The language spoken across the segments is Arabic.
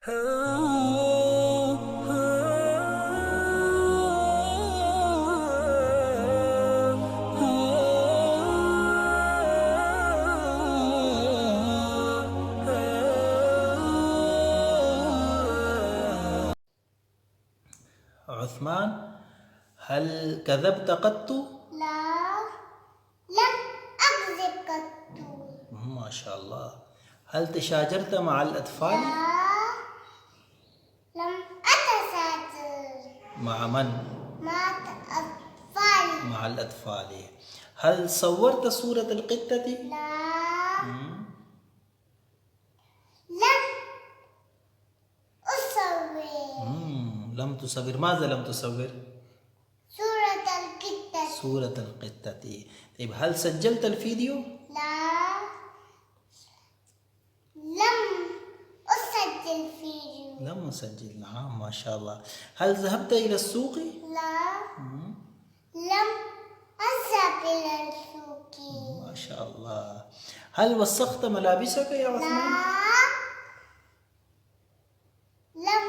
عثمان، هل كذبت قط؟ لا، لم أكذب قط. ما شاء الله. هل تشاجرت مع الأطفال؟ لا، لم أتساجر. مع من؟ مع أطفالي. مع الأطفال. هل صورت صورة القطة؟ لا، لم أصور لم تصور. ماذا لم تصور؟ صورة القطة. صورة القطة. طيب، هل سجلت الفيديو؟ لا، لم أسجل فيديو. لم أسجل. نعم، ما شاء الله. هل ذهبت إلى السوق؟ لا، لم أذهب إلى السوق. ما شاء الله. هل وسخت ملابسك يا عثمان؟ لا، لم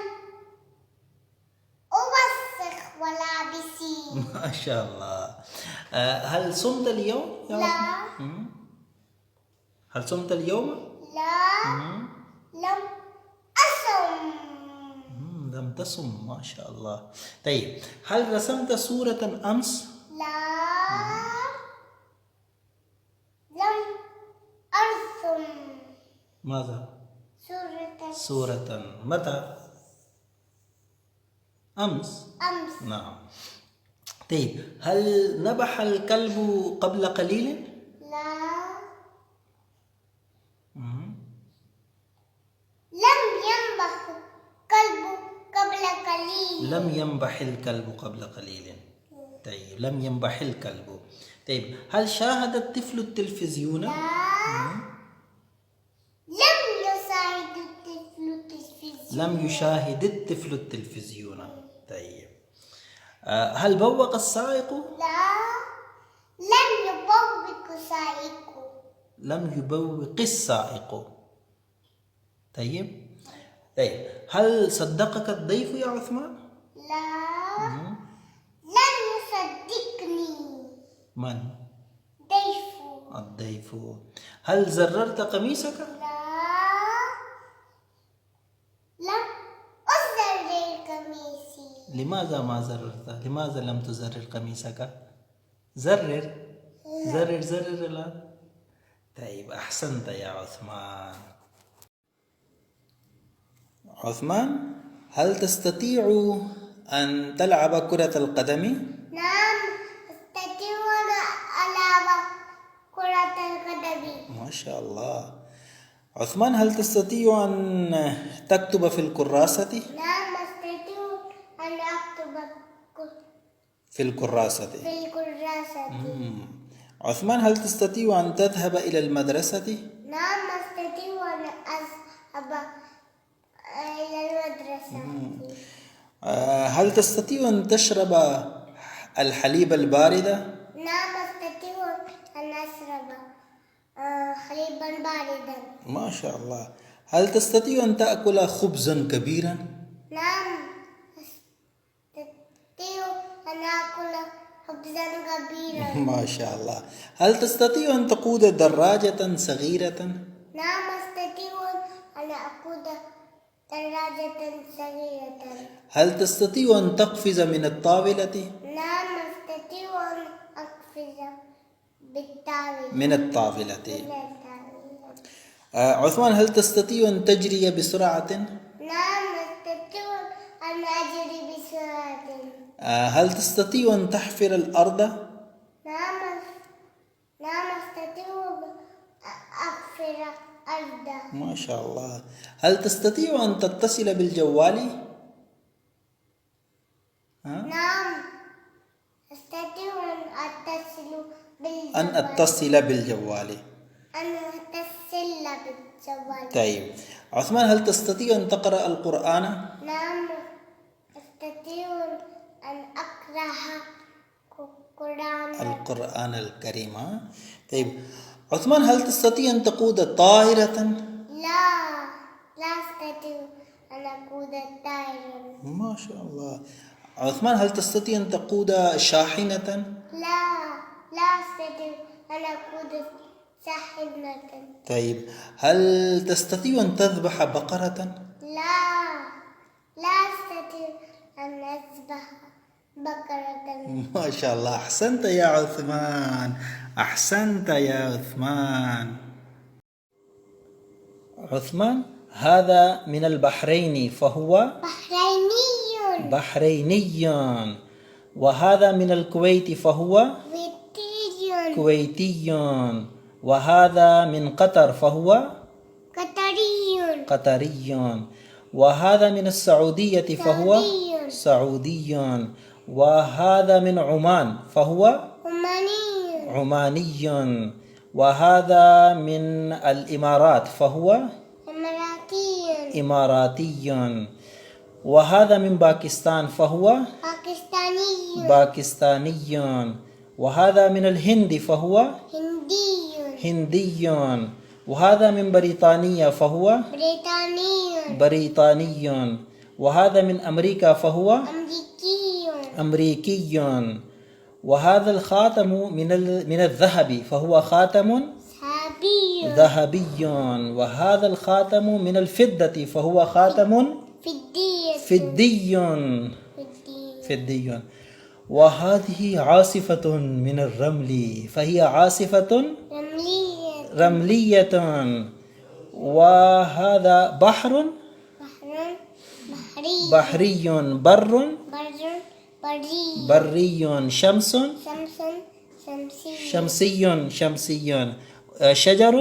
أوسخ ملابسي. ما شاء الله. هل صمت اليوم يا لا. عثمان؟ هل صمت اليوم؟ لا، لم أصم. لم تصم. ما شاء الله. طيب، هل رسمت صورة أمس؟ لا، لم أرسم ماذا؟ صورة متى؟ أمس. نعم. طيب، هل نبح الكلب قبل قليل؟ لا، لم ينبح الكلب قبل قليل. لم ينبح الكلب قبل قليل. طيب، لم ينبح الكلب. طيب، هل شاهد الطفل التلفزيون؟ لا، لم يشاهد الطفل التلفزيون. لم يشاهد الطفل التلفزيون. طيب، هل بوق السائق؟ لا، لم يبوق سائق. لم يبوق السائق. طيب، هل صدقك الضيف يا عثمان؟ لا، لم يصدقني. من؟ ضيف. الضيف. هل زررت قميصك؟ لا، لم أزرر قميصي. لماذا ما زررت؟ لماذا لم تزرر قميصك؟ زرر زرر زرر الآن. طيب، أحسنت يا عثمان. عثمان، هل تستطيع أن تلعب كرة القدم؟ نعم، أستطيع أن ألعب كرة القدم. ما شاء الله. عثمان، هل تستطيع أن تكتب في الكراسة؟ نعم، أستطيع أن أكتب في الكراسة. في الكراسة. عثمان، هل تستطيع أن تذهب إلى المدرسة؟ نعم، أستطيع أن أذهب إلى المدرسة. هل تستطيع أن تشرب الحليب البارد؟ نعم، أستطيع أن أشرب حليبا باردا. ما شاء الله. هل تستطيع أن تأكل خبزا كبيرا؟ نعم، أستطيع أن آكل خبزا كبيرا. ما شاء الله. هل تستطيع أن تقود دراجة صغيرة؟ نعم، أستطيع أن أقود دراجة صغيرة. هل تستطيع أن تقفز من الطاولة؟ نعم، أستطيع أن أقفز بالطاولة. من الطاولة. عثمان، هل تستطيع أن تجري بسرعة؟ نعم، أستطيع أن أجري بسرعة. هل تستطيع أن تحفر الأرض؟ نعم، أستطيع أن أحفر أرضا. ما شاء الله. هل تستطيع أن تتصل بالجوال؟ نعم، أستطيع أن أتصل بالجوال. أن أتصل بالجوال. طيب، عثمان، هل تستطيع أن تقرأ القرآن؟ نعم، أستطيع أن أقرأ القرآن الكريم. طيب، عثمان، هل تستطيع أن تقود طائرة؟ لا، لا أستطيع أن أقود طائرا. ما شاء الله. عثمان، هل تستطيع أن تقود شاحنة؟ لا أستطيع أن أقود شاحنة. طيب، هل تستطيع أن تذبح بقرة؟ لا أستطيع أن أذبح بقرة. ما شاء الله، أحسنت يا عثمان، أحسنت يا عثمان. عثمان، هذا من البحرين فهو بحريني. وهذا من الكويت فهو كويتي. وهذا من قطر فهو قطري. وهذا من السعودية فهو سعودي. وهذا من عمان فهو عماني. وهذا من الإمارات فهو إماراتي. وهذا من باكستان فهو باكستاني. وهذا من الهند فهو هندي. وهذا من بريطانيا فهو بريطاني. وهذا من أمريكا فهو أمريكي. وهذا الخاتم من الذهب فهو خاتم ذهبي. وهذا الخاتم من الفضة فهو خاتم فضي. وهذه عاصفة من الرمل فهي عاصفة رملية. وهذا بحر بحري. بري. شمس شمسي. شجر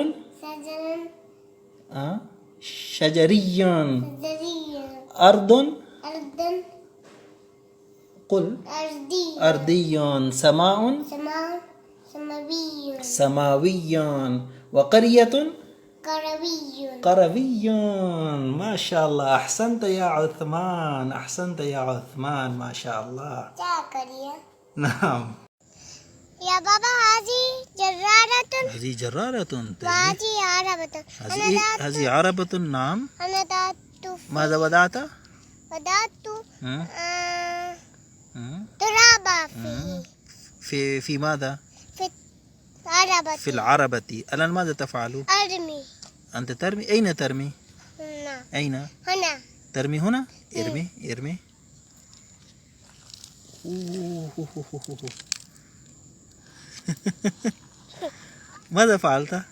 شجري. أرض قل أرضي. سماء سماوي. وقرية قروي. ما شاء الله، أحسنت يا عثمان، أحسنت يا عثمان، ما شاء الله. نعم يا بابا، هذه جرارة وهذه عربة. هذه عربة. نعم. أنا ماذا بدأت؟ ترابا في ماذا؟ في العربة. في العربة. الآن ماذا تفعل؟ أرمي. أنت ترمي؟ أين ترمي؟ هنا. أين؟ هنا. ترمي هنا؟ ارمي. ماذا فعلت؟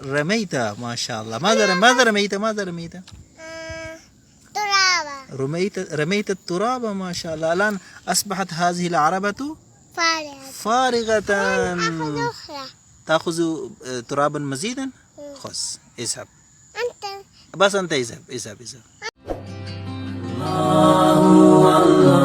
رميت. ما شاء الله. ماذا رميت؟ ترابا. رميت التراب. ما شاء الله. الآن أصبحت هذه العربة فارغة. تأخذ ترابا مزيدا. خذ، اذهب. أنت بس أنت اذهب. الله